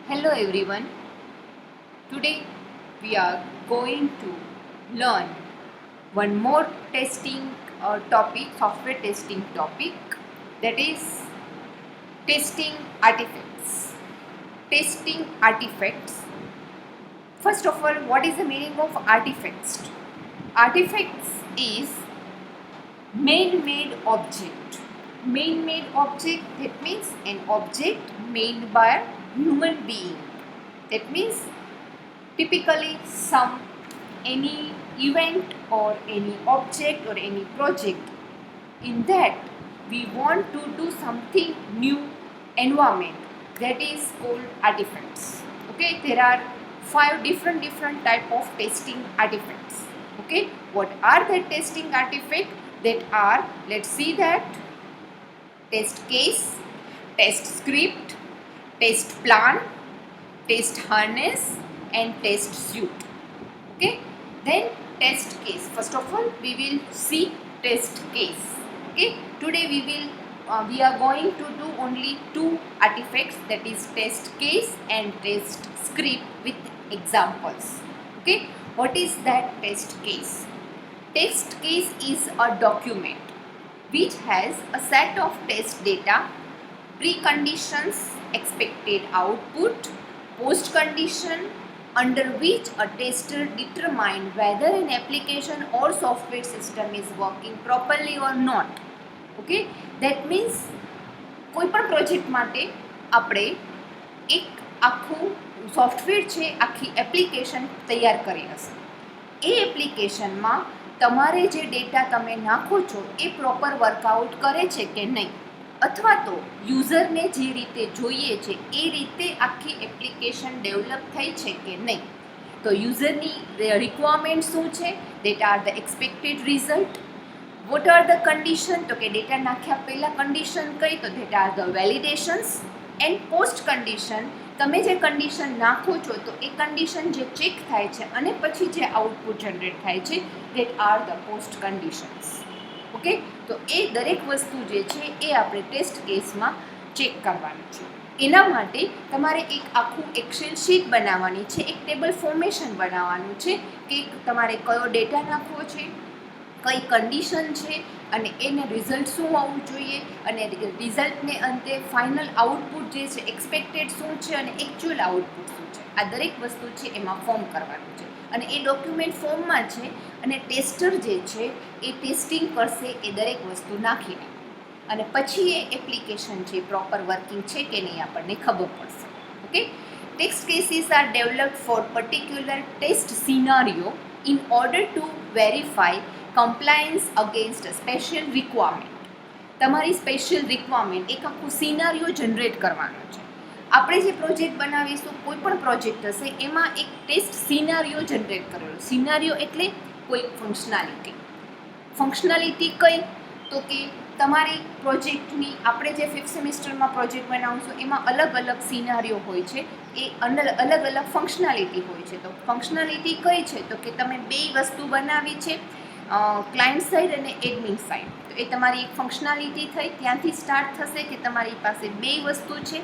Hello everyone. Today we are going to learn one more testing topic, software testing topic, that is testing artifacts. Testing artifacts. First of all, what is the meaning of artifacts? Artifacts is man-made object. Man-made object, that means an object made by a human being. That means typically any event or any object or any project in that we want to do something new environment, that is called artifacts. Okay, there are 5 different type of testing artifacts. Okay, what are the testing artifacts? That are, let's see that: test case, test script, test plan, test harness and test suite. Okay, then test case. First of all, we will see test case. Okay, today we are going to do only 2 artifacts, that is test case and test script with examples. Okay, what is that test case? Test case is a document which has a set of test data, preconditions, expected output, post condition, under which a tester determines whether an application or software system is working properly or not. Okay, that means કોઈપણ project માટે આપણે એક આખું software છે, આખી application તૈયાર કરી હશે. એ એપ્લિકેશનમાં તમારે જે ડેટા તમે નાખો છો એ પ્રોપર વર્કઆઉટ કરે છે કે નહીં, અથવા તો યુઝરને જે રીતે જોઈએ છે એ રીતે આખી એપ્લિકેશન ડેવલપ થઈ છે કે નહીં. તો યુઝરની રિક્વાયરમેન્ટ શું છે? That are the expected result. What are the condition? તો કે ડેટા નાખ્યા પહેલાં કન્ડિશન કઈ? તો that are the validations. And post condition, તમે જે કન્ડિશન નાખો છો તો એ કન્ડિશન જે ચેક થાય છે અને પછી જે આઉટપુટ જનરેટ થાય છે, that are the post conditions. Okay, તો એ દરેક વસ્તુ જે છે એ આપણે ટેસ્ટ કેસમાં ચેક કરવાનું છે. એના માટે તમારે એક આખું એક્સેલ શીટ બનાવવાની છે, એક ટેબલ ફોર્મેશન બનાવવાનું છે કે તમારે કયો ડેટા નાખવો છે, કઈ કન્ડિશન છે અને એને રિઝલ્ટ શું આવવું જોઈએ, અને રિઝલ્ટને અંતે ફાઇનલ આઉટપુટ જે છે એક્સપેક્ટેડ શું છે અને એકચ્યુઅલ આઉટપુટ શું છે, આ દરેક વસ્તુ છે એમાં ફોર્મ કરવાનું છે. અને એ ડોક્યુમેન્ટ ફોર્મમાં છે અને ટેસ્ટર જે છે એ ટેસ્ટિંગ કરશે એ દરેક વસ્તુ નાખીને, અને પછી એ એપ્લિકેશન છે પ્રોપર વર્કિંગ છે કે નહીં આપણને ખબર પડશે. Okay, test cases are developed for particular test scenario in order to verify compliance against special requirement. તમારી સ્પેશિયલ રિક્વાયરમેન્ટ એક આખું સિનારિયો જનરેટ કરવાનો છે. આપણે જે પ્રોજેક્ટ બનાવીશું, કોઈ પણ પ્રોજેક્ટ હશે એમાં એક ટેસ્ટ સિનારિયો જનરેટ કરેલો. સિનારિયો એટલે કોઈ ફંક્શનાલિટી. ફંક્શનાલિટી કઈ? તો કે તમારી પ્રોજેક્ટની, આપણે જે 5th સેમિસ્ટરમાં પ્રોજેક્ટ બનાવશું એમાં અલગ અલગ સિનારિયો હોય છે, એ અલગ અલગ ફંક્શનાલિટી હોય છે. તો ફંક્શનાલિટી કઈ છે? તો કે તમે 2 વસ્તુ બનાવી છે, ક્લાયન્ટ સાઇડ અને એડમિન સાઇડ. તો એ તમારી એક ફંક્શનાલિટી થઈ. ત્યાંથી સ્ટાર્ટ થશે કે તમારી પાસે 2 વસ્તુ છે,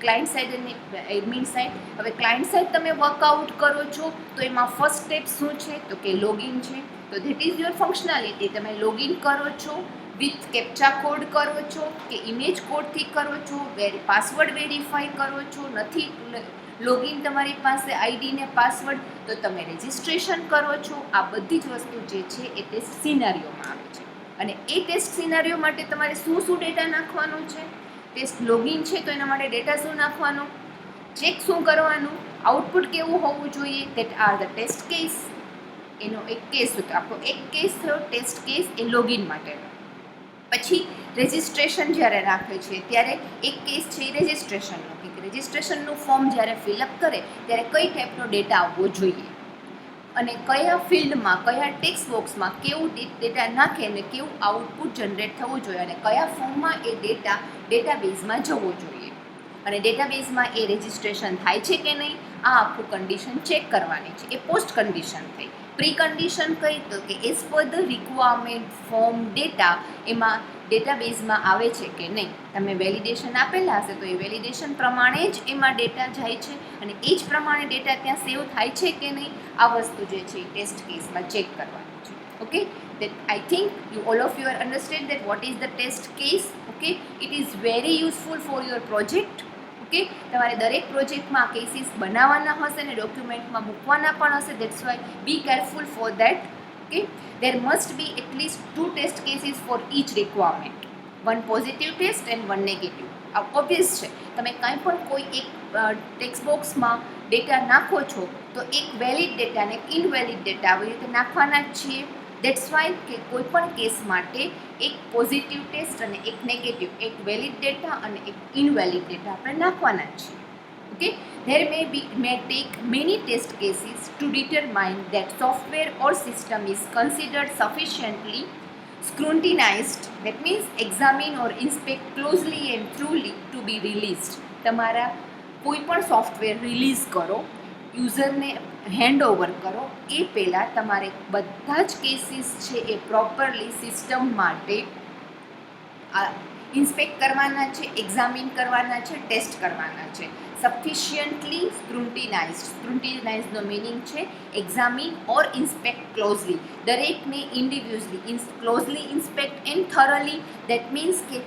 ક્લાયન્ટ સાઇડ અને એડમિન સાઇડ. હવે ક્લાયન્ટ સાઇડ તમે વર્કઆઉટ કરો છો તો એમાં ફર્સ્ટ સ્ટેપ શું છે? તો કે લોગિન છે. તો ધેટ ઇઝ યોર ફંક્શનાલિટી. તમે લોગિન કરો છો, વિથ કેપ્ચા કોડ કરો છો કે ઇમેજ કોડથી કરો છો, પાસવર્ડ વેરીફાઈ કરો છો, નથી લોગિન તમારી પાસે આઈડી ને પાસવર્ડ, તો તમે રજિસ્ટ્રેશન કરો છો. આ બધી જ વસ્તુ જે છે એ ટેસ્ટ સિનારિયોમાં આવે છે. અને એ ટેસ્ટ સિનારિયો માટે તમારે શું ડેટા નાખવાનું છે? ટેસ્ટ લોગિન છે તો એના માટે ડેટા શું નાખવાનો, ચેક શું કરવાનું, આઉટપુટ કેવું હોવું જોઈએ, that are the test case. એનો એક કેસ હતો, આપણો એક કેસ થયો ટેસ્ટ કેસ એ લોગિન માટેનો. પછી રજિસ્ટ્રેશન જ્યારે રાખે છે ત્યારે એક કેસ છે એ રજિસ્ટ્રેશનનો, કે રજિસ્ટ્રેશનનું ફોર્મ જ્યારે ફિલઅપ કરે ત્યારે કઈ ટાઈપનો ડેટા આવવો જોઈએ અને કયા ફિલ્ડમાં, કયા ટેક્સ્ટ બોક્સમાં કેવું ડેટા નાખે અને કેવું આઉટપુટ જનરેટ થવું જોઈએ, અને કયા ફોર્મમાં એ ડેટા ડેટાબેઝમાં જવો જોઈએ, અને ડેટાબેઝમાં એ રજિસ્ટ્રેશન થાય છે કે નહીં, આ આખું કન્ડિશન ચેક કરવાની છે. એ પોસ્ટ કન્ડિશન થઈ. પ્રીકન્ડિશન કઈ તો કે as per the requirement form data એમાં ડેટાબેઝમાં આવે છે કે નહીં. તમે વેલિડેશન આપેલા હશે તો એ વેલિડેશન પ્રમાણે જ એમાં ડેટા જાય છે અને એ જ પ્રમાણે ડેટા ત્યાં સેવ થાય છે કે નહીં, આ વસ્તુ જે છે એ ટેસ્ટ કેસમાં ચેક કરવાનું છે. Okay, that I think you all of you are understand that what is the test case. Okay, it is very useful for your project. Okay, તમારે દરેક પ્રોજેક્ટમાં કેસીસ બનાવવાના હશે ને ડોક્યુમેન્ટમાં મૂકવાના પણ હશે. That's why be careful for that. Okay, there must be at least 2 test cases for each requirement, 1 positive test and 1 negative. આ ઓબ્વિયસ છે. તમે કાંઈ પણ કોઈ એક ટેક્સ્ટ બોક્સમાં ડેટા નાખો છો તો એક વેલિડ ડેટા અને ઇનવેલિડ ડેટા આવી રીતે નાખવાના જ છીએ. દેટ્સ વાય કે કોઈ પણ કેસ માટે એક પોઝિટિવ ટેસ્ટ અને એક નેગેટિવ, એક વેલિડ ડેટા અને એક ઇનવેલિડ ડેટા આપણે નાખવાના જ છીએ. Okay, there may take many test cases to determine that software or system is considered sufficiently scrutinized, that means examine or inspect closely and thoroughly to be released. તમારા કોઈ પણ software release કરો, યુઝરને hand over કરો એ પહેલાં તમારે બધા જ કેસીસ છે એ પ્રોપરલી સિસ્ટમ માટે ઇન્સ્પેક્ટ કરવાના છે, એક્ઝામિન કરવાના છે, ટેસ્ટ કરવાના છે. સફિશિયન્ટલી સ્ક્રુટિનાઇઝનો મિનિંગ છે એક્ઝામિન ઓર ઇન્સ્પેક્ટ ક્લોઝલી. દરેકને individually closely inspect and thoroughly. That means કે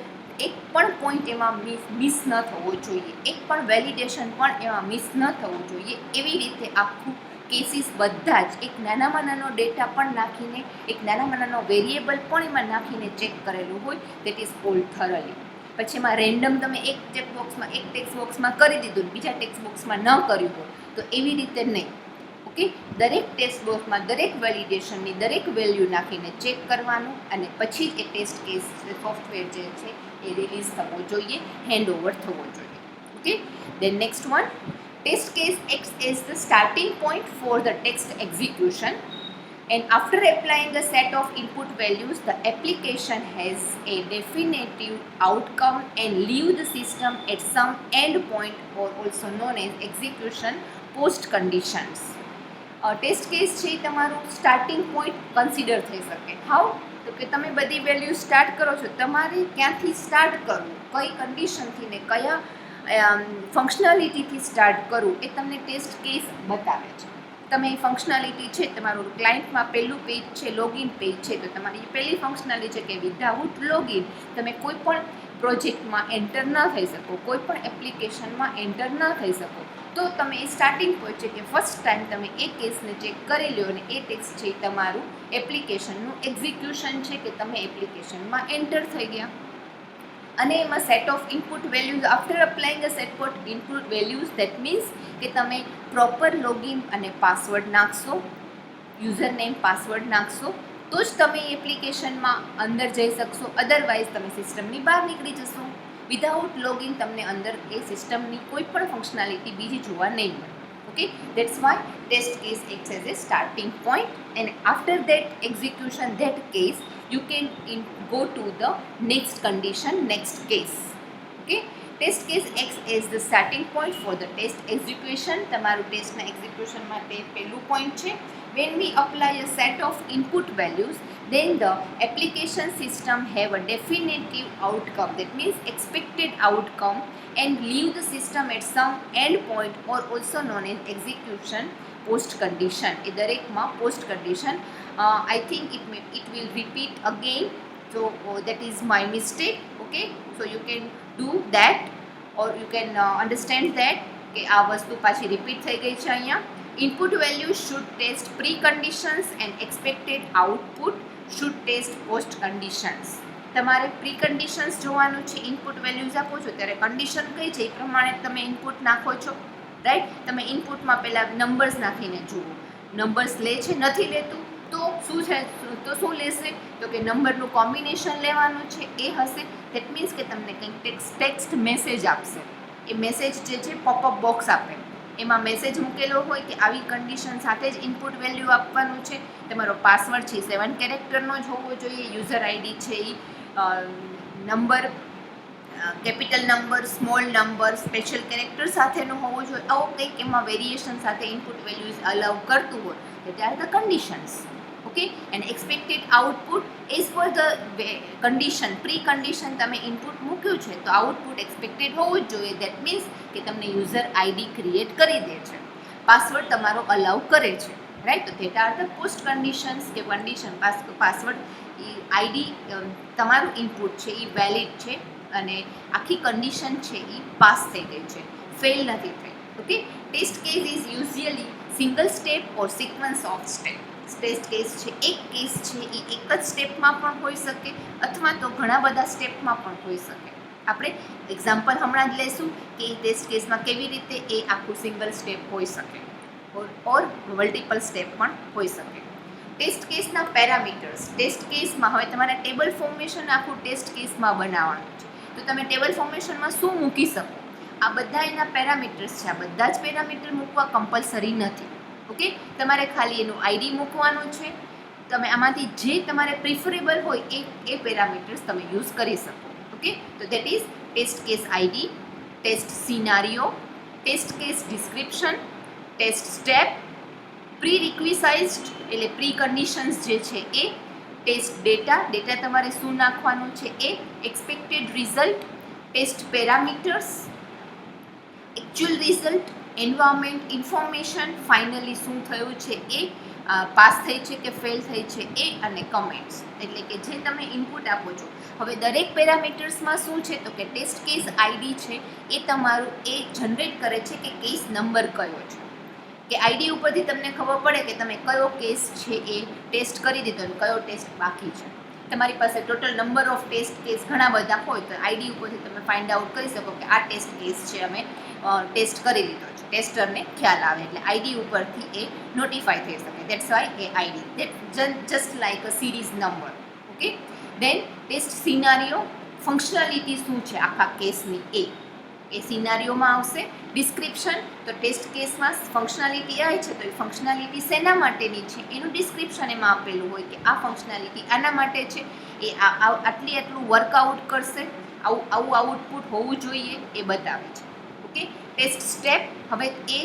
એક પણ પોઈન્ટ એમાં મિસ ન થવો જોઈએ, એક પણ વેલિડેશન પણ એમાં મિસ ન થવું જોઈએ. એવી રીતે આખું કેસીસ બધા જ એક નાનામાં નાનો ડેટા પણ નાખીને, એક નાનામાં નાનો વેરિયેબલ પણ એમાં નાખીને ચેક કરેલું હોય, દેટ ઇઝ કોલ્ડ થરોલી. પછી એમાં રેન્ડમ તમે એક ટેક્સ્ટ બોક્સમાં કરી દીધું, બીજા ટેક્સ્ટ બોક્સમાં ન કર્યું હોય તો એવી રીતે નહીં. ઓકે, દરેક ટેક્સ્ટ બોક્સમાં દરેક વેલિડેશનની દરેક વેલ્યુ નાખીને ચેક કરવાનું અને પછી જ એ ટેસ્ટ કેસ સોફ્ટવેર જે છે એ રિલીઝ થવો જોઈએ, હેન્ડ ઓવર થવો જોઈએ. Okay, then next one, test case acts as the starting point for the text execution, and after applying a set of input values the application has a definitive outcome and leave the system at some end point, or also known as execution post conditions. Test case છે એ તમારું starting point consider થઈ શકે. How? તો કે તમે બધી value start કરો છો, તમારે ક્યાંથી સ્ટાર્ટ કરવું, કઈ કન્ડિશનથી ને કયા ફંક્શનાલિટીથી સ્ટાર્ટ કરવું એ તમને ટેસ્ટ કેસ બતાવે છે. તમે એ ફંક્શનાલિટી છે, તમારું ક્લાયન્ટમાં પહેલું પેજ છે, લોગિન પેજ છે, તો તમારી પહેલી ફંક્શનાલિટી છે કે વિધાઉટ લોગિન તમે કોઈ પણ પ્રોજેક્ટમાં એન્ટર ન થઈ શકો, કોઈ પણ એપ્લિકેશનમાં એન્ટર ન થઈ શકો. તો તમે એ સ્ટાર્ટિંગ પોઈન્ટ છે કે ફર્સ્ટ ટાઈમ તમે એ કેસને ચેક કરી લો અને એ ટેક્સ્ટ છે તમારું એપ્લિકેશનનું એક્ઝિક્યુશન છે કે તમે એપ્લિકેશનમાં એન્ટર થઈ ગયા. અને એમાં set of input values, after applying a set of input values, that means કે તમે પ્રોપર લોગિન અને પાસવર્ડ નાખશો, યુઝર નેમ પાસવર્ડ નાખશો તો જ તમે એપ્લિકેશનમાં અંદર જઈ શકશો. અદરવાઇઝ તમે સિસ્ટમની બહાર નીકળી જશો. વિધાઉટ લોગિન તમને અંદર એ સિસ્ટમની કોઈ પણ ફંક્શનાલિટી બીજી જોવા નહીં મળે. Okay, that's why test case acts as a starting point, and after that execution, that case you can go to the next condition, next case. Okay, test case acts as the starting point for the test execution. તમારું ટેસ્ટના execution માટે પહેલું point છે. When we apply a set of input values, then the application system have a definitive outcome, that means expected outcome, and leave the system at some end point, or also known as execution post condition. એ દરેકમાં post condition, I think it will repeat again, so that is my mistake. Okay, so you can do that, or you can understand that કે આ વસ્તુ પાછી repeat થઈ ગઈ છે અહીંયા. Input values should test preconditions and expected output should test post conditions. તમારે પ્રીકન્ડિશન્સ જોવાનું છે. ઇનપુટ વેલ્યુઝ આપો છો ત્યારે કન્ડિશન કઈ છે એ પ્રમાણે તમે ઇનપુટ નાખો છો, રાઈટ. તમે ઇનપુટમાં પહેલાં નંબર્સ નાખીને જુઓ, નંબર્સ લે છે, નથી લેતું તો શું છે, તો શું લેશે, તો કે નંબરનું કોમ્બિનેશન લેવાનું છે એ હશે. દેટ મીન્સ કે તમને કંઈક ટેક્સ્ટ મેસેજ આપશે. એ મેસેજ જે છે પોપઅપ બોક્સ આપે, એમાં મેસેજ મૂકેલો હોય કે આવી કન્ડિશન સાથે જ ઇનપુટ વેલ્યુ આપવાનું છે. તમારો પાસવર્ડ છે 7 કેરેક્ટરનો જ હોવો જોઈએ. યુઝર આઈડી છે એ number capital number, small number, special character સાથેનું હોવું જોઈએ. આવું કંઈક એમાં વેરિએશન સાથે ઇનપુટ વેલ્યુઝ અલાઉ કરતું હોય તો they are the conditions. Okay, and expected output as per the condition, pre condition તમે ઇનપુટ મૂક્યું છે તો આઉટપુટ એક્સપેક્ટેડ હોવું જ જોઈએ. દેટ મીન્સ કે તમને યુઝર આઈડી ક્રિએટ કરી દે છે, પાસવર્ડ તમારો અલાઉ કરે છે, રાઈટ. તો that are the post conditions કે કન્ડિશન. પાસવર્ડ આઈડી તમારું ઇનપુટ છે એ વેલિડ છે અને આખી કન્ડિશન છે એ પાસ થઈ ગઈ છે, ફેલ નથી થઈ. Okay, test case is usually single step or sequence of step. Test case છે એક કેસ છે એ એક જ સ્ટેપમાં પણ હોઈ શકે અથવા તો ઘણા બધા સ્ટેપમાં પણ હોઈ શકે. આપણે એક્ઝામ્પલ હમણાં જ લઈશું કે ટેસ્ટ કેસમાં કેવી રીતે એ આખું સિંગલ સ્ટેપ હોઈ શકે ઓર મલ્ટિપલ સ્ટેપ પણ હોઈ શકે. ટેસ્ટ કેસના પેરામીટર્સ. ટેસ્ટ કેસમાં હવે તમારે ટેબલ ફોર્મેશન આખું ટેસ્ટ કેસમાં બનાવવાનું છે તો તમે ટેબલ ફોર્મેશનમાં શું મૂકી શકો? આ બધા એના પેરામીટર્સ છે. આ બધા જ પેરામીટર મૂકવા કમ્પલસરી નથી. ઓકે, તમારે ખાલી એનું આઈડી મૂકવાનું છે. તમે આમાંથી જે તમારે પ્રિફરેબલ હોય એ પેરામીટર્સ તમે યુઝ કરી શકો. ઓકે, તો that is test case ID, test scenario, test case description, test step, prerequisites એટલે પ્રી કન્ડિશન્સ જે છે એ, ટેસ્ટ ડેટા, ડેટા તમારે શું નાખવાનું છે એ, expected result, test parameters, actual result, environment information, finally શું થયું છે એ, પાસ થઈ છે કે ફેલ થઈ છે એ, અને કમેન્ટ્સ એટલે કે જે તમે ઇનપુટ આપો છો. હવે દરેક પેરામીટર્સમાં શું છે તો કે ટેસ્ટ કેસ આઈડી છે એ તમારું એ જનરેટ કરે છે કે કેસ નંબર કયો છે, કે આઈડી ઉપરથી તમને ખબર પડે કે તમે કયો કેસ છે એ ટેસ્ટ કરી દીધો અને કયો ટેસ્ટ બાકી છે. તમારી પાસે total number of test case ઘણા બધા હોય તો આઈડી ઉપરથી તમે ફાઇન્ડ આઉટ કરી શકો કે આ ટેસ્ટ કેસ છે અમે ટેસ્ટ કરી લીધો છે. ટેસ્ટરને ખ્યાલ આવે એટલે આઈડી ઉપરથી એ નોટિફાય થઈ શકે. દેટ્સ વાય એ ID, that just like a series number. Okay, then test scenario, functionality શું છે આખા કેસની એ સિનારીઓમાં આવશે. ડિસ્ક્રિપ્શન, તો ટેસ્ટ કેસમાં ફંક્શનાલિટી આવે છે તો એ ફંક્શનાલિટી શેના માટેની છે એનું ડિસ્ક્રિપ્શન એમાં આપેલું હોય કે આ ફંક્શનાલિટી આના માટે છે, એ આટલું વર્કઆઉટ કરશે, આવું આઉટપુટ હોવું જોઈએ એ બતાવે છે. ઓકે, ટેસ્ટ સ્ટેપ, હવે એ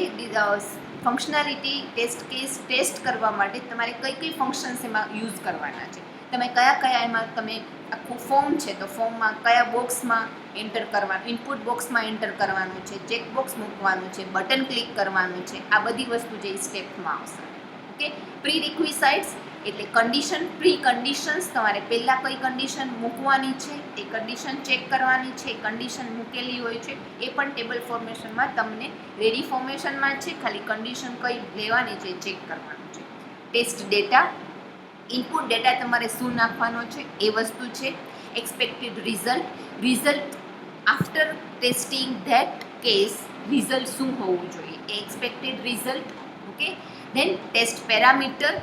ફંક્શનાલિટી ટેસ્ટ કેસ ટેસ્ટ કરવા માટે તમારે કઈ કઈ ફંક્શન્સ એમાં યુઝ કરવાના છે, તમે કયા એમાં તમે આખું ફોર્મ છે તો ફોર્મમાં કયા બોક્સમાં એન્ટર કરવાનું, ઇનપુટ બોક્સમાં એન્ટર કરવાનું છે, ચેકબોક્સ મૂકવાનું છે, બટન ક્લિક કરવાનું છે, આ બધી વસ્તુ જે સ્ટેપમાં આવશે. ઓકે, પ્રી રિક્વિસાઇટ્સ એટલે કન્ડિશન, પ્રી કન્ડિશન્સ, તમારે પહેલાં કઈ કન્ડિશન મૂકવાની છે એ કન્ડિશન ચેક કરવાની છે, કન્ડિશન મૂકેલી હોય છે એ પણ ટેબલ ફોર્મેશનમાં તમને રેડી ફોર્મેશનમાં છે, ખાલી કન્ડિશન કઈ લેવાની છે ચેક કરવાનું છે. ટેસ્ટ ડેટા, ઇનપુટ ડેટા તમારે શું નાખવાનો છે એ વસ્તુ છે. Expected result after testing that case, result શું હોવું જોઈએ એ expected result. Okay, then test parameter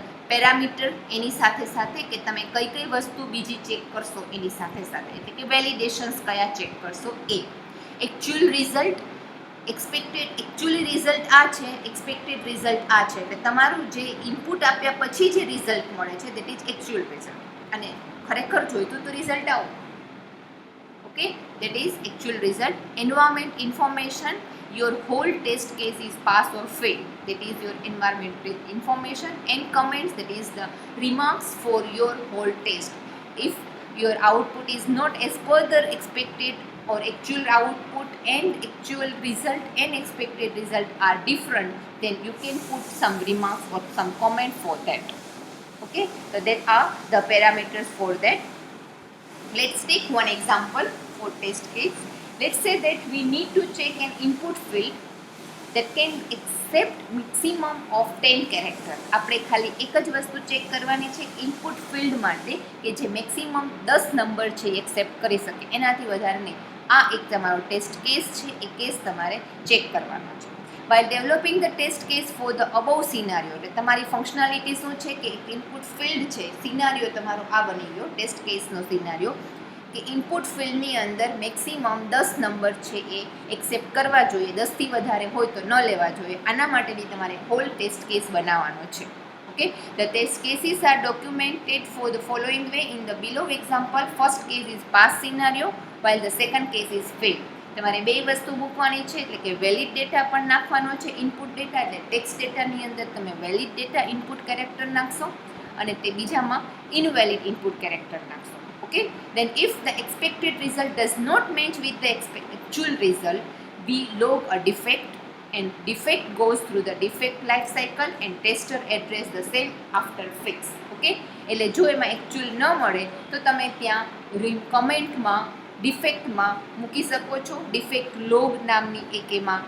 એની સાથે કે તમે કઈ વસ્તુ બીજી ચેક કરશો એની સાથે એટલે કે વેલિડેશન્સ કયા ચેક કરશો એ. એકચ્યુઅલ રિઝલ્ટ, એકચ્યુઅલી રિઝલ્ટ આ છે, એક્સપેક્ટેડ રિઝલ્ટ આ છે, એટલે તમારું જે ઇનપુટ આપ્યા પછી જે રિઝલ્ટ મળે છે દેટ ઇઝ એકચ્યુઅલ રિઝલ્ટ, અને ખરેખર જોઈતું તો રિઝલ્ટ આવું. Okay, that is actual result. Environment information, your whole test case is pass or fail, that is your environmental information. And comments, that is the remarks for your whole test. If your output is not as per the expected or actual output and actual result and expected result are different, then you can put some remarks or some comment for that. Okay, so that are the parameters for that. Let's take one example for test case. Let's say that we need to check an input field that can accept maximum of 10 character. આપણે ખાલી એક જ વસ્તુ check કરવાની છે input field માટે કે જે મેક્સિમમ 10 નંબર છે એક્સેપ્ટ કરી શકે, એનાથી વધારે નહીં. આ એક તમારો ટેસ્ટ કેસ છે, એ કેસ તમારે ચેક કરવાનો છે. While developing the test case for the above scenario, એટલે તમારી ફંક્શનાલિટી શું છે કે ઇનપુટ ફિલ્ડ છે, સિનારીઓ તમારો આ બની ગયો ટેસ્ટ કેસનો સિનારીઓ કે ઇનપુટ ફિલ્ડની અંદર મેક્સિમમ 10 નંબર છે એ એક્સેપ્ટ કરવા જોઈએ, 10થી વધારે હોય તો ન લેવા જોઈએ. આના માટેની તમારે હોલ ટેસ્ટ કેસ બનાવવાનો છે. Okay, the test cases are documented for the following way in the below example. First case is pass scenario. while the second case is fail. તમારે બે વસ્તુ મૂકવાની છે, એટલે કે વેલિડ ડેટા પણ નાખવાનો છે ઇનપુટ ડેટા, એટલે ટેક્સ્ટ ડેટાની અંદર તમે વેલિડ ડેટા ઇનપુટ કેરેક્ટર નાખશો અને તે બીજામાં ઇનવેલિડ ઇનપુટ કેરેક્ટર નાખશો. Okay, then if the expected result does not match with the actual result, we log a defect and defect goes through the defect life cycle and tester address the same after fix. Okay, એટલે જો એમાં actual ન મળે તો તમે ત્યાં કમેન્ટમાં ડિફેક્ટમાં મૂકી શકો છો. ડિફેક્ટ લોગ નામની એક એમાં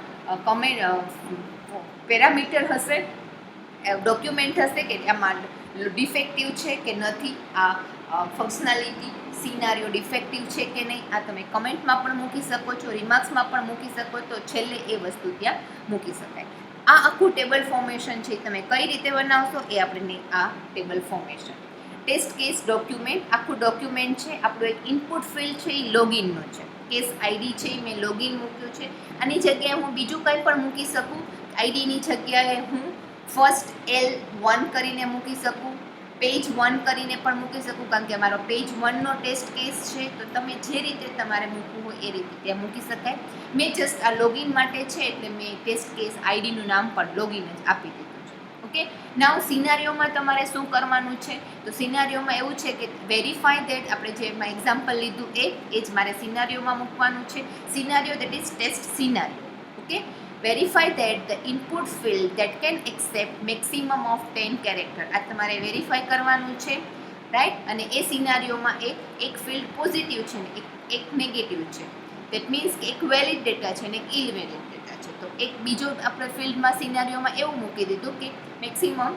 પેરામીટર હશે, ડોક્યુમેન્ટ હશે કે આમાં ડિફેક્ટિવ છે કે નથી, આ ફંક્શનાલિટી સિનારીઓ ડિફેક્ટિવ છે કે નહીં, આ તમે કમેન્ટમાં પણ મૂકી શકો છો, રિમાર્ક્સમાં પણ મૂકી શકો, તો છેલ્લે એ વસ્તુ ત્યાં મૂકી શકાય. આ આખું ટેબલ ફોર્મેશન છે, તમે કઈ રીતે બનાવશો એ આપણે આ table formation. Test case document, આખું ડોક્યુમેન્ટ છે, આપણું એક ઇનપુટ ફિલ્ડ છે એ લોગિનનો છે, કેસ આઈડી છે એ મેં લોગિન મૂક્યું છે. આની જગ્યાએ હું બીજું કંઈ પણ મૂકી શકું, આઈડીની જગ્યાએ હું ફર્સ્ટ L1 કરીને મૂકી શકું, પેજ 1 કરીને પણ મૂકી શકું, કારણ કે મારો પેજ 1નો ટેસ્ટ કેસ છે, તો તમે જે રીતે તમારે મૂકવું હોય એ રીતે ત્યાં મૂકી શકાય. મેં જસ્ટ આ લોગિન માટે છે એટલે મેં ટેસ્ટ કેસ આઈડીનું નામ પણ લોગિન જ આપી દીધું છે. ઓકે, નાઉ સિનારીઓમાં તમારે શું કરવાનું છે, તો સિનારીઓમાં એવું છે કે વેરીફાય દેટ, આપણે જે એમાં એક્ઝામ્પલ લીધું એ જ મારે સિનારીઓમાં મૂકવાનું છે. Scenario that is test scenario. Okay, verify that the input field that can accept maximum of 10 character, આ તમારે વેરીફાઈ કરવાનું છે, રાઈટ. અને એ સિનારીઓમાં એક ફિલ્ડ પોઝિટિવ છે ને એક નેગેટિવ છે. દેટ મીન્સ કે એક વેલિડ ડેટા છે ને એક ઇનવેલિડ ડેટા છે. તો એક બીજો આપણે ફિલ્ડમાં સિનારીઓમાં એવું મૂકી દીધું કે maximum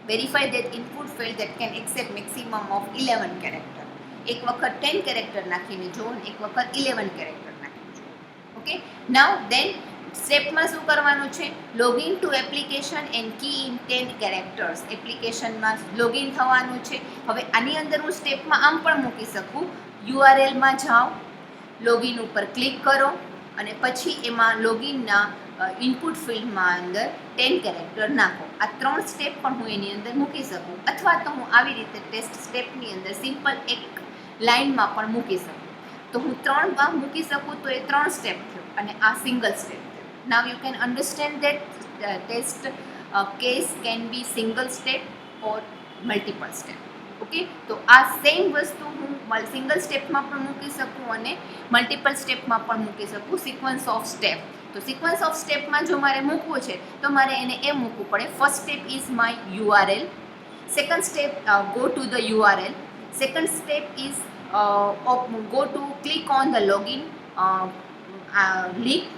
verify that input field that can accept maximum of 11 character. એક વખત 10 કેરેક્ટર નાખીને જુઓ ને એક વખત 11 કેરેક્ટર નાખીને જુઓ. ઓકે, નાઉ દેન સ્ટેપમાં શું કરવાનું છે, login to application and key in 10 characters. એપ્લિકેશનમાં લોગિન થવાનું છે. હવે આની અંદર હું સ્ટેપમાં આમ પણ મૂકી શકું, યુઆરએલમાં જાઓ, લોગિન ઉપર ક્લિક કરો અને પછી એમાં લોગિનના ઇનપુટ ફિલ્ડમાં અંદર 10 કેરેક્ટર નાખો. આ 3 સ્ટેપ પણ હું એની અંદર મૂકી શકું, અથવા તો હું આવી રીતે ટેસ્ટ સ્ટેપની અંદર સિમ્પલ એક લાઇનમાં પણ મૂકી શકું. તો હું 3 મૂકી શકું તો એ 3 સ્ટેપ થયો અને આ single step. Now you can understand that test case can be single step or multiple step. Okay, તો આ સેમ વસ્તુ હું સિંગલ સ્ટેપમાં પણ મૂકી શકું અને મલ્ટિપલ સ્ટેપમાં પણ મૂકી શકું, સિક્વન્સ ઓફ સ્ટેપ. તો સિક્વન્સ ઓફ સ્ટેપમાં જો મારે મૂકવું છે તો મારે એને એમ મૂકવું પડે, first step is my URL, second step go to the URL, second step is go to click on the login,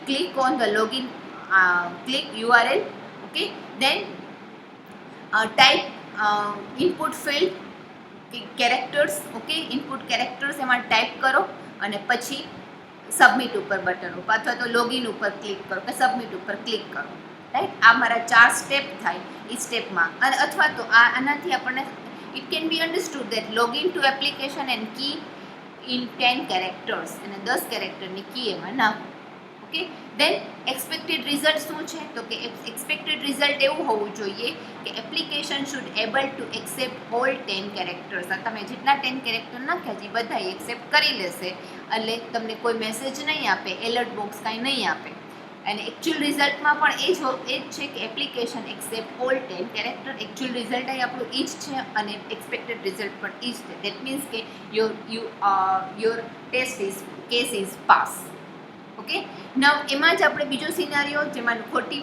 click on the login, click URL. Okay, then type input field characters. Okay, input characters એમાં type કરો અને પછી submit ઉપર button ઉપર અથવા તો login ઉપર click કરો કે સબમિટ ઉપર ક્લિક કરો. રાઈટ, આ મારા 4 સ્ટેપ થાય એ સ્ટેપમાં. અને અથવા તો આનાથી આપણને it can be understood that login to application and key in 10 characters, અને 10 કેરેક્ટરની કી એમાં નાખો. ઓકે, દેન એક્સપેક્ટેડ રિઝલ્ટ શું છે, તો કે એક્સપેક્ટેડ રિઝલ્ટ એવું હોવું જોઈએ કે application should able to accept all 10 characters. તમે જેટલા 10 કેરેક્ટર નાખ્યા છે એ બધા એક્સેપ્ટ કરી લેશે, એટલે તમને કોઈ મેસેજ નહીં આપે, એલર્ટ બોક્સ કાંઈ નહીં આપે. અને એકચ્યુઅલ રિઝલ્ટમાં પણ એ જ છે કે application accept all 10 character. Actual result આપણું એ જ છે અને એક્સપેક્ટેડ રિઝલ્ટ પણ એ જ છે. દેટ મીન્સ કે your test is case is pass. Okay, now એમાં જ આપણે બીજો સિનારીઓ જેમાં ખોટી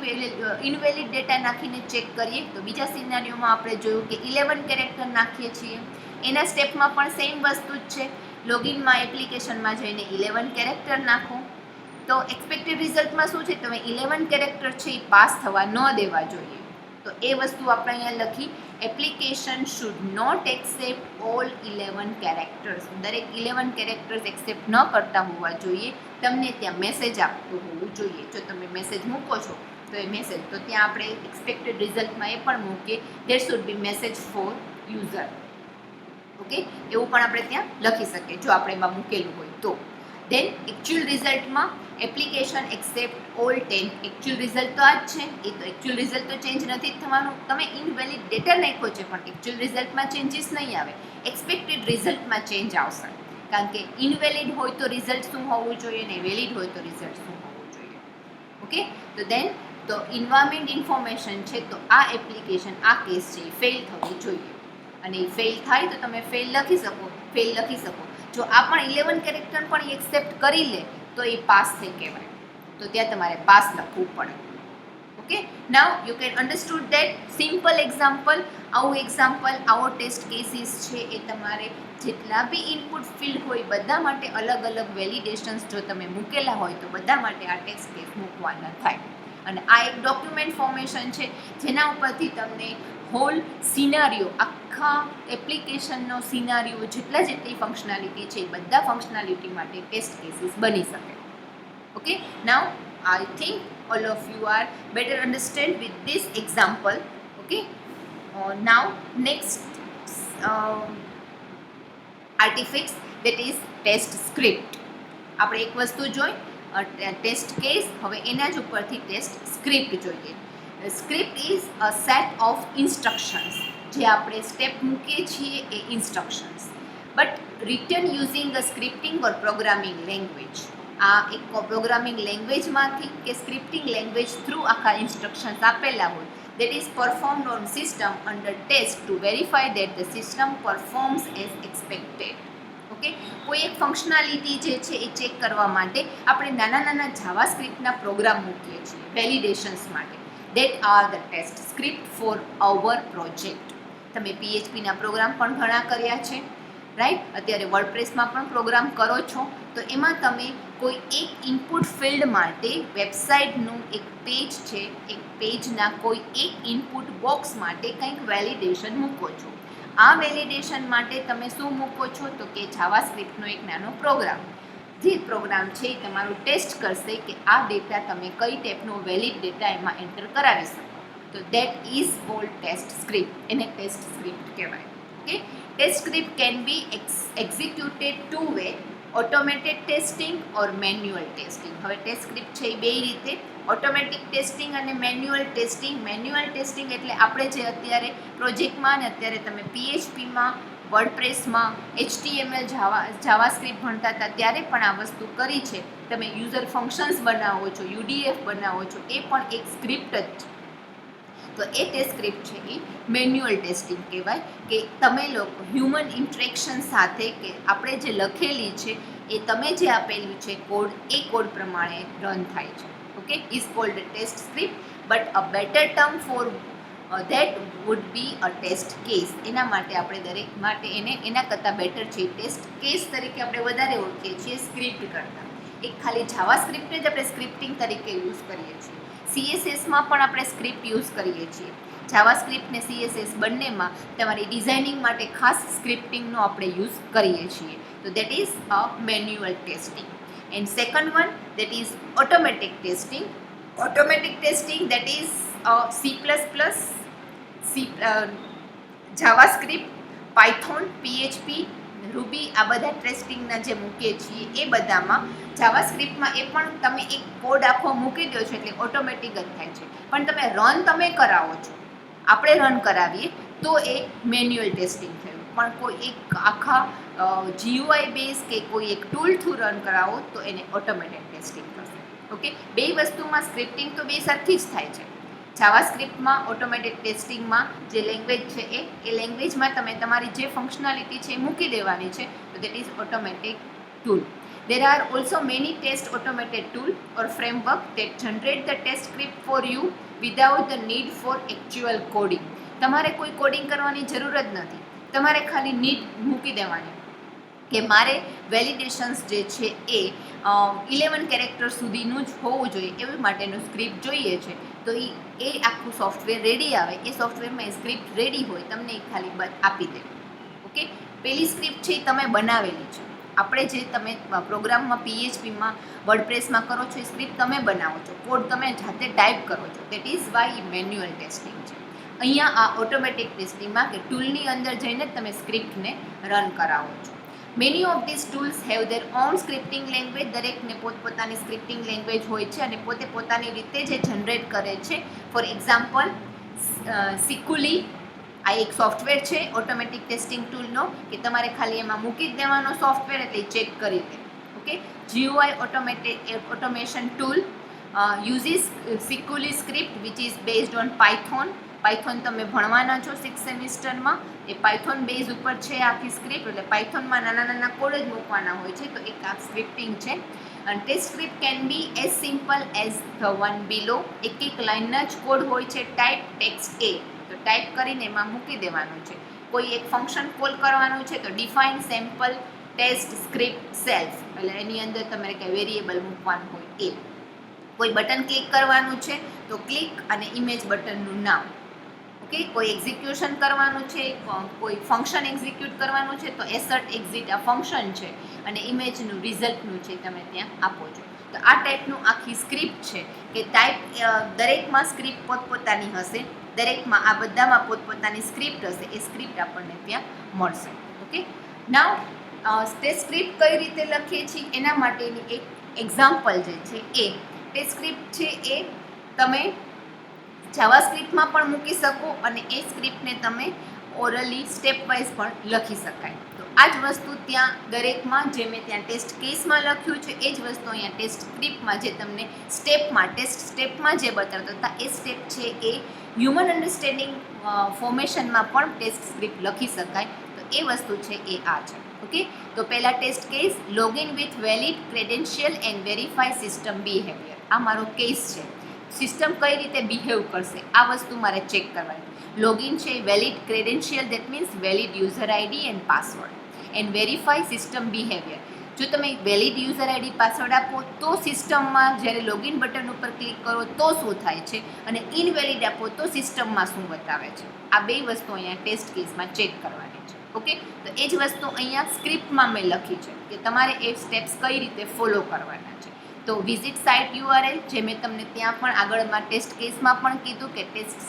ઇનવેલિડ ડેટા નાખીને ચેક કરીએ, તો બીજા સિનારીઓમાં આપણે જોયું કે 11 કેરેક્ટર નાખીએ છીએ. એના સ્ટેપમાં પણ સેમ વસ્તુ જ છે, લોગિનમાં એપ્લિકેશનમાં જઈને 11 કેરેક્ટર નાખો. તો એક્સપેક્ટેડ રિઝલ્ટમાં શું છે, તમે 11 કેરેક્ટર છે એ પાસ થવા ન દેવા જોઈએ. તો એ વસ્તુ આપણે અહીંયા લખી, application should not accept all 11 characters. દરેક 11 કેરેક્ટર્સ એક્સેપ્ટ ન કરતા હોવા જોઈએ, તમને ત્યાં મેસેજ આપતું હોવું જોઈએ. જો તમે મેસેજ મૂકો છો તો એ મેસેજ, તો ત્યાં આપણે એક્સપેક્ટેડ રિઝલ્ટમાં એ પણ મૂકીએ, there should be message for user. Okay, એવું પણ આપણે ત્યાં લખી શકીએ જો આપણે એમાં મૂકેલું હોય તો. દેન એકચ્યુઅલ રિઝલ્ટમાં application accept all 10. Actual result તો આ જ છે, એ તો એકચ્યુઅલ રિઝલ્ટ તો ચેન્જ નથી જ થવાનું. તમે ઇનવેલિડ ડેટા નાખ્યો છે પણ એકચ્યુઅલ રિઝલ્ટમાં ચેન્જીસ નહીં આવે, એક્સપેક્ટેડ રિઝલ્ટમાં ચેન્જ આવશે. કારણ કે ઇનવેલિડ હોય તો રિઝલ્ટ શું હોવું જોઈએ ને વેલિડ હોય તો રિઝલ્ટ શું હોવું જોઈએ. ઓકે, તો દેન તો એન્વાયરમેન્ટ ઇન્ફોર્મેશન છે તો આ એપ્લિકેશન આ કેસ છે એ ફેલ થવું જોઈએ, અને એ ફેલ થાય તો તમે ફેલ લખી શકો. જો આ પણ 11 કેરેક્ટર પણ એક્સેપ્ટ કરી લે તો એ પાસ થઈ કહેવાય, તો ત્યાં તમારે પાસ લખવું પડે. Okay, now you can understood that simple example. આવો ટેસ્ટ કેસીસ છે એ તમારે જેટલા બી ઇનપુટ ફિલ્ડ હોય બધા માટે અલગ અલગ વેલિડેશન્સ જો તમે મૂકેલા હોય તો બધા માટે આ ટેસ્ટ કેસ મૂકવાના થાય. અને આ એક ડોક્યુમેન્ટ ફોર્મેશન છે જેના ઉપરથી તમને હોલ સિનારીઓ, આખા એપ્લિકેશનનો સિનારીઓ જેટલી ફંક્શનાલિટી છે એ બધા ફંક્શનાલિટી માટે ટેસ્ટ કેસીસ બની શકે. Okay, now I think all of you are better understand with this example. Okay, now next artifacts, that is test script. આપણે એક વસ્તુ જોઈ ટેસ્ટ કેસ, હવે એના જ ઉપરથી ટેસ્ટ સ્ક્રિપ્ટ જોઈએ. Script is a set of instructions, જે આપણે સ્ટેપ મૂકીએ છીએ એ instructions, but written using a scripting or programming language. આ એક પ્રોગ્રામિંગ લેંગ્વેજમાંથી કે સ્ક્રિપ્ટિંગ લેંગ્વેજ થ્રુ આખા ઇન્સ્ટ્રક્શન્સ આપેલા હોય. That is performed on system under test to verify that the system performs as expected. Okay, કોઈ એક ફંક્શનાલિટી જે છે એ ચેક કરવા માટે આપણે નાના જાવા સ્ક્રિપ્ટના પ્રોગ્રામ મૂકીએ છીએ વેલિડેશન્સ માટે. That are the test script for our project. તમે PHPના પ્રોગ્રામ પણ ઘણા કર્યા છે, રાઈટ? અત્યારે વર્ડપ્રેસમાં પણ પ્રોગ્રામ કરો છો, તો એમાં તમે કોઈ એક ઇનપુટ ફિલ્ડ માટે વેબસાઇટનું એક પેજ છે, એક પેજના કોઈ એક ઇનપુટ બોક્સ માટે કંઈક વેલિડેશન મૂકો છો. આ વેલિડેશન માટે તમે શું મૂકો છો તો કે જાવાસ્ક્રિપ્ટનો એક નાનો પ્રોગ્રામ. જે પ્રોગ્રામ છે એ તમારું ટેસ્ટ કરશે કે આ ડેટા તમે કઈ ટાઈપનો વેલિડ ડેટા એમાં એન્ટર કરાવી શકો. તો that is called test script. એને ટેસ્ટ સ્ક્રિપ્ટ કહેવાય. Okay, test script can be executed two way, automated testing or manual testing. હવે ટેસ્ટ સ્ક્રિપ્ટ છે એ બે રીતે, ઓટોમેટિક ટેસ્ટિંગ અને મેન્યુઅલ ટેસ્ટિંગ. મેન્યુઅલ ટેસ્ટિંગ એટલે આપણે જે અત્યારે પ્રોજેક્ટમાં ને અત્યારે તમે PHPમાં, વર્ડપ્રેસમાં, HTML જાવાસ્ક્રિપ્ટ ભણતા હતા ત્યારે પણ આ વસ્તુ કરી છે. તમે યુઝર ફંક્શન્સ બનાવો છો, UDF બનાવો છો, એ પણ એક સ્ક્રિપ્ટ જ છે. તો એ ટેસ્ટ સ્ક્રિપ્ટ છે એ મેન્યુઅલ ટેસ્ટિંગ કહેવાય, કે તમે લોકો હ્યુમન ઇન્ટરેક્શન સાથે કે આપણે જે લખેલી છે એ તમે જે આપેલું છે કોડ, એ કોડ પ્રમાણે રન થાય છે. Okay, is called test script, but a better term for that would be a test case. એના માટે આપણે દરેક માટે એના કરતાં બેટર છે ટેસ્ટ કેસ તરીકે આપણે વધારે ઓળખીએ છીએ સ્ક્રિપ્ટ કરતાં. એક ખાલી જાવાસ્ક્રિપ્ટને જ આપણે સ્ક્રિપ્ટિંગ તરીકે યુઝ કરીએ છીએ. CSSમાં પણ આપણે સ્ક્રિપ્ટ યુઝ કરીએ છીએ. જાવાસ્ક્રિપ્ટ ને CSS બંનેમાં તમારી ડિઝાઇનિંગ માટે ખાસ સ્ક્રિપ્ટિંગનો આપણે યુઝ કરીએ છીએ. તો that is a manual testing. And second one, that is automatic testing. Automatic testing that is C++, JavaScript, Python, PHP, Ruby, આ બધા ટેસ્ટિંગના જે મૂકીએ છીએ એ બધામાં જાવાસ્ક્રિપ્ટમાં એ પણ તમે એક કોડ આખો મૂકી દો છો એટલે ઓટોમેટિક જ થાય છે. પણ તમે કરાવો છો, આપણે રન કરાવીએ તો એ મેન્યુઅલ ટેસ્ટિંગ થયું. પણ કોઈ એક આખા GUI બેઝ કે કોઈ એક ટૂલ થ્રુ રન કરાવો તો એને ઓટોમેટિક ટેસ્ટિંગ થશે. ઓકે, બે વસ્તુમાં સ્ક્રિપ્ટિંગ તો બે સરખી જ થાય છે. જાવાસ્ક્રિપ્ટમાં ઓટોમેટિક ટેસ્ટિંગમાં જે લેંગ્વેજ છે એ લેંગ્વેજમાં તમે તમારી જે ફંક્શનાલિટી છે એ મૂકી દેવાની છે. તો that is automatic tool. There are also many test automated tool or framework that generate the test script for you without the need for actual coding. તમારે કોઈ કોડિંગ કરવાની જરૂર જ નથી. તમારે ખાલી નીડ મૂકી દેવાની કે મારે વેલિડેશન્સ જે છે એ 11 કેરેક્ટર સુધીનું જ હોવું જોઈએ, એવી માટેનું સ્ક્રિપ્ટ જોઈએ છે. તો એ આખું સોફ્ટવેર રેડી આવે, એ સોફ્ટવેરમાં એ સ્ક્રિપ્ટ રેડી હોય, તમને એ ખાલી આપી દે. ઓકે, પેલી સ્ક્રિપ્ટ છે એ તમે બનાવેલી છે. આપણે જે તમે પ્રોગ્રામમાં PHPમાં, વર્ડપ્રેસમાં કરો છો એ સ્ક્રિપ્ટ તમે બનાવો છો, કોડ તમે જાતે ટાઈપ કરો છો. That is why manual testing છે. અહીંયા આ ઓટોમેટિક ટેસ્ટિંગમાં કે ટૂલની અંદર જઈને તમે સ્ક્રિપ્ટને રન કરાવો છો. Many of this tools have there on scripting language. દરેકને પોતપોતાની સ્ક્રિપ્ટિંગ લેંગ્વેજ હોય છે અને પોતાની રીતે જે જનરેટ કરે છે. ફોર એક્ઝામ્પલ, સિકુલી, આ એક સોફ્ટવેર છે ઓટોમેટિક ટેસ્ટિંગ ટૂલનો કે તમારે ખાલી એમાં મૂકી જ દેવાનો સોફ્ટવેર એટલે ચેક કરી દે. Okay, GUI automation tool uses Sikuli script which is based on Python. Python તમે ભણવાના છો 6th સેમિસ્ટરમાં, એ પાયથોન બેઝ ઉપર છે આખી સ્ક્રિપ્ટ, એટલે પાયથોનમાં નાના નાના કોડ જ મૂકવાના હોય છે, તો એક આ સ્ક્રિપ્ટિંગ છે. અને test script can be as simple as the one below. એક લાઇનના જ કોડ હોય છે. ટાઈપ ટેક્સ્ટ એ, તો ટાઈપ કરીને એમાં મૂકી દેવાનું છે. કોઈ એક ફંક્શન કોલ કરવાનું છે તો define sample test script self, એટલે એની અંદર તમારે કંઈ વેરિયેબલ મૂકવાનું હોય એ. કોઈ બટન ક્લિક કરવાનું છે તો ક્લિક અને ઇમેજ બટનનું નામ. ઓકે, કોઈ એક્ઝિક્યુશન કરવાનું છે, કોઈ ફંક્શન એક્ઝિક્યુટ કરવાનું છે તો એસર્ટ એક્ઝિટ આ ફંક્શન છે અને ઇમેજનું રિઝલ્ટનું છે તમે ત્યાં આપો છો. તો આ ટાઈપનું આખી સ્ક્રિપ્ટ છે કે ટાઈપ દરેકમાં સ્ક્રિપ્ટ પોતપોતાની હશે, દરેકમાં આ બધામાં પોતપોતાની સ્ક્રિપ્ટ હશે, એ સ્ક્રિપ્ટ આપણને ત્યાં મળશે. ઓકે, નાવ તે સ્ક્રિપ્ટ કઈ રીતે લખીએ છીએ એના માટેની એક એક્ઝામ્પલ જે છે તે સ્ક્રિપ્ટ છે એ તમે જાવાસ્ક્રિપ્ટમાં પણ મૂકી શકો અને એ સ્ક્રિપ્ટને તમે ઓરલી સ્ટેપ વાઇઝ પણ લખી શકાય. તો આ જ વસ્તુ ત્યાં દરેકમાં જે મેં ત્યાં ટેસ્ટ કેસમાં લખ્યું છે એ જ વસ્તુ અહીંયા ટેસ્ટ સ્ક્રિપ્ટમાં જે તમને ટેસ્ટ સ્ટેપમાં જે બતાવતા હતા એ સ્ટેપ છે એ હ્યુમન અન્ડરસ્ટેન્ડિંગ ફોર્મેશનમાં પણ ટેસ્ટ સ્ક્રિપ્ટ લખી શકાય. તો એ વસ્તુ છે એ આ છે. ઓકે, તો પહેલા test case, login with valid credential and verify system behaviour. આ મારો કેસ છે. સિસ્ટમ કઈ રીતે બિહેવ કરશે આ વસ્તુ મારે ચેક કરવાની. લોગિન છે valid credential, that means valid user ID and password, and verify system behaviour. જો તમે વેલિડ યુઝર આઈડી પાસવર્ડ આપો તો સિસ્ટમમાં જ્યારે લોગિન બટન ઉપર ક્લિક કરો તો શું થાય છે, અને ઇનવેલિડ આપો તો સિસ્ટમમાં શું બતાવે છે. આ બે વસ્તુ અહીંયા ટેસ્ટ કેસમાં ચેક કરવાની છે. ઓકે, તો એ જ વસ્તુ અહીંયા સ્ક્રિપ્ટમાં મેં લખી છે કે તમારે એ સ્ટેપ્સ કઈ રીતે ફોલો કરવાના છે. તો વિઝિટ સાઇટ URL, જે મેં તમને ત્યાં પણ આગળમાં ટેસ્ટ કેસમાં પણ કીધું કે ટેસ્ટ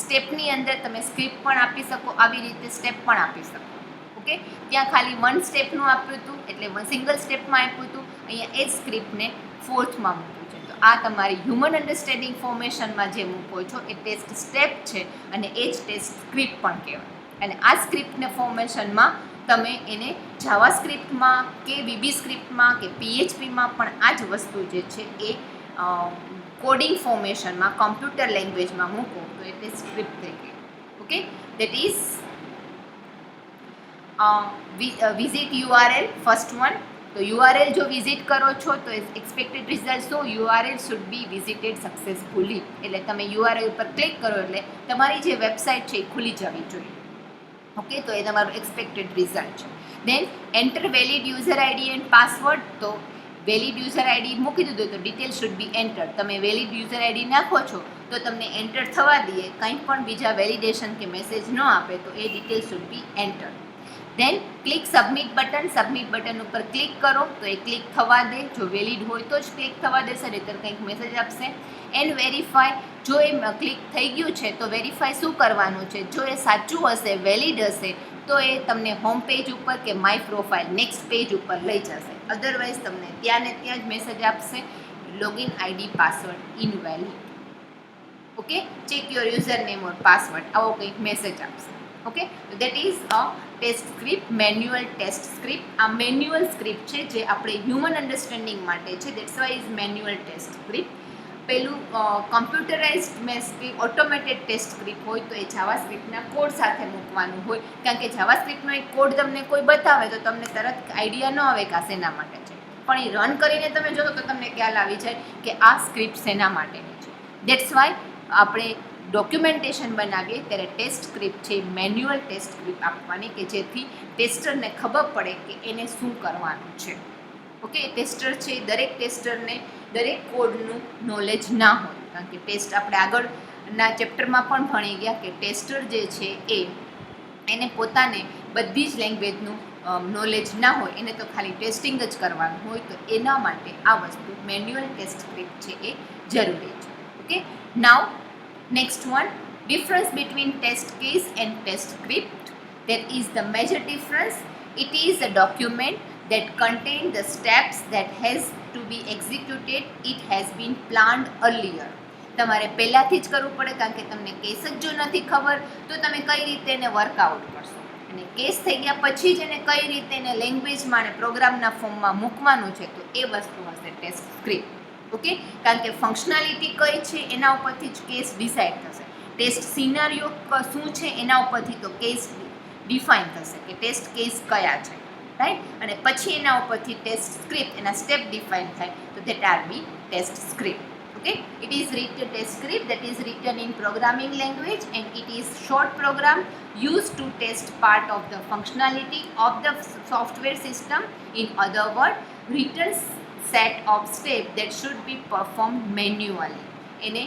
સ્ટેપની અંદર તમે સ્ક્રિપ્ટ પણ આપી શકો, આવી રીતે સ્ટેપ પણ આપી શકો. ઓકે, ત્યાં ખાલી વન સ્ટેપનું આપ્યું હતું એટલે સિંગલ સ્ટેપમાં આપ્યું હતું, અહીંયા એ જ સ્ક્રિપ્ટને ફોર્થમાં મૂક્યું છે. તો આ તમારી હ્યુમન અન્ડરસ્ટેન્ડિંગ ફોર્મેશનમાં જે મૂકો છો એ ટેસ્ટ સ્ટેપ છે અને એ જ ટેસ્ટ સ્ક્રિપ્ટ પણ કહેવાય. અને આ સ્ક્રિપ્ટને ફોર્મેશનમાં તમે એને જાવાસ્ક્રિપ્ટમાં કે VB સ્ક્રિપ્ટમાં કે PHPમાં પણ આ જ વસ્તુ જે છે એ કોડિંગ ફોર્મેશનમાં કમ્પ્યુટર લેંગ્વેજમાં મૂકો તો એટલે સ્ક્રિપ્ટ થઈ ગઈ. Okay, that is visit URL first one. તો URL જો વિઝિટ કરો છો તો એક્સપેક્ટેડ રિઝલ્ટ શું, URL should be visited successfully. એટલે તમે URL ઉપર ક્લિક કરો એટલે તમારી જે વેબસાઇટ છે એ ખુલી જવી જોઈએ. ઓકે, તો એ તમારું એક્સપેક્ટેડ રિઝલ્ટ છે. Then enter valid user ID and password. તો વેલિડ યુઝર આઈડી મૂકી દીધું તો ડિટેલ શુડ બી એન્ટર. તમે વેલિડ યુઝર આઈડી નાખો છો તો તમને એન્ટર થવા દઈએ, કંઈ પણ બીજા વેલિડેશન કે મેસેજ ન આપે તો એ detail should be enter. Then click submit button. Submit button ઉપર ક્લિક કરો તો એ ક્લિક થવા દે, જો વેલિડ હોય તો જ ક્લિક થવા દેશે, નહીંતર કંઈક મેસેજ આપશે. એન્ડ વેરીફાઈ, જો એ ક્લિક થઈ ગયું છે તો વેરીફાઈ શું કરવાનું છે, જો એ સાચું હશે, વેલિડ હશે તો એ તમને હોમ પેજ ઉપર કે માય પ્રોફાઇલ નેક્સ્ટ પેજ ઉપર લઈ જશે. અધરવાઇઝ તમને ત્યાં ને ત્યાં જ મેસેજ આપશે login ID password invalid. Okay, check your user name or password, આવો કંઈક મેસેજ આપશે. Okay, that is a test script, manual test script. આ મેન્યુઅલ સ્ક્રિપ્ટ છે જે આપણે હ્યુમન અન્ડરસ્ટેન્ડિંગ માટે છે, that's why is manual test script. પેલું કમ્પ્યુટરાઇઝડ ઓટોમેટેડ ટેસ્ટ સ્ક્રિપ્ટ હોય તો એ જાવાસ્ક્રિપ્ટના કોડ સાથે મૂકવાનું હોય, કારણ કે જાવાસ્ક્રિપ્ટનો એક કોડ તમને કોઈ બતાવે તો તમને તરત આઈડિયા ન આવે કે આ શેના માટે છે, પણ એ રન કરીને તમે જોશો તો તમને ખ્યાલ આવી જાય કે આ સ્ક્રિપ્ટ શેના માટેની છે. દેટ્સ વાય આપણે ડોક્યુમેન્ટેશન બનાવીએ ત્યારે ટેસ્ટ સ્ક્રિપ્ટ છે મેન્યુઅલ ટેસ્ટ સ્ક્રિપ્ટ આપવાની કે જેથી ટેસ્ટરને ખબર પડે કે એને શું કરવાનું છે. ઓકે, ટેસ્ટર છે દરેક ટેસ્ટરને દરેક કોડનું નોલેજ ના હોય, કારણ કે ટેસ્ટ આપણે આગળના ચેપ્ટરમાં પણ ભણી ગયા કે ટેસ્ટર જે છે એને પોતાને બધી જ લેંગ્વેજનું નોલેજ ના હોય, એને તો ખાલી ટેસ્ટિંગ જ કરવાનું હોય, તો એના માટે આ વસ્તુ મેન્યુઅલ ટેસ્ટ સ્ક્રિપ્ટ છે એ જરૂરી છે. Okay, now next one, difference between test case and test script. There is the major difference. It is a document that contains the steps that has to be executed. It has been planned earlier. તમારે પહેલાંથી જ કરવું પડે, કારણ કે તમને case જ જો નથી ખબર તો તમે કઈ રીતે એને વર્કઆઉટ કરશો. અને કેસ થઈ ગયા પછી જ એને કઈ રીતે એને લેંગ્વેજમાં અને પ્રોગ્રામના ફોર્મમાં મૂકવાનું છે, તો એ વસ્તુ હશે ટેસ્ટ સ્ક્રિપ્ટ. ઓકે, કારણ કે ફંક્શનાલિટી કઈ છે એના ઉપરથી જ કેસ ડિસાઇડ થશે. ટેસ્ટ સિનારીઓ શું છે એના ઉપરથી તો કેસ ડિફાઇન થશે કે ટેસ્ટ કેસ કયા છે, રાઈટ. અને પછી એના ઉપરથી ટેસ્ટ સ્ક્રિપ્ટ એના સ્ટેપ ડિફાઇન થાય, તો that are be test script. Okay, it is written test script that is written in programming language, and it is short program used to test part of the functionality of the software system. In other words, written set of steps that should be performed manually. એને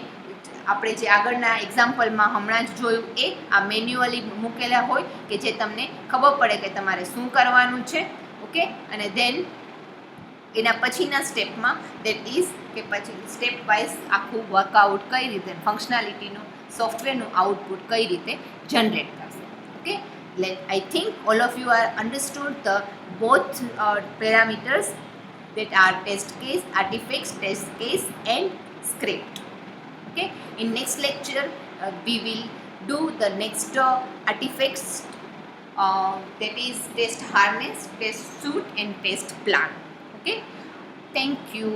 આપણે જે આગળના એક્ઝામ્પલમાં હમણાં જ જોયું એ આ manually મૂકેલા હોય કે જે તમને ખબર પડે કે તમારે શું કરવાનું છે. ઓકે, અને દેન એના પછીના સ્ટેપમાં દેટ ઇઝ કે પછી સ્ટેપ વાઇઝ આખું વર્કઆઉટ કઈ રીતે ફંક્શનાલિટીનું સોફ્ટવેરનું આઉટપુટ કઈ રીતે જનરેટ થશે. Okay, I think all of you are understood the both parameters that are test case, artifacts, test case and script. Okay, in next lecture we will do the next artifacts, that is test harness, test suite and test plan. Okay, thank you.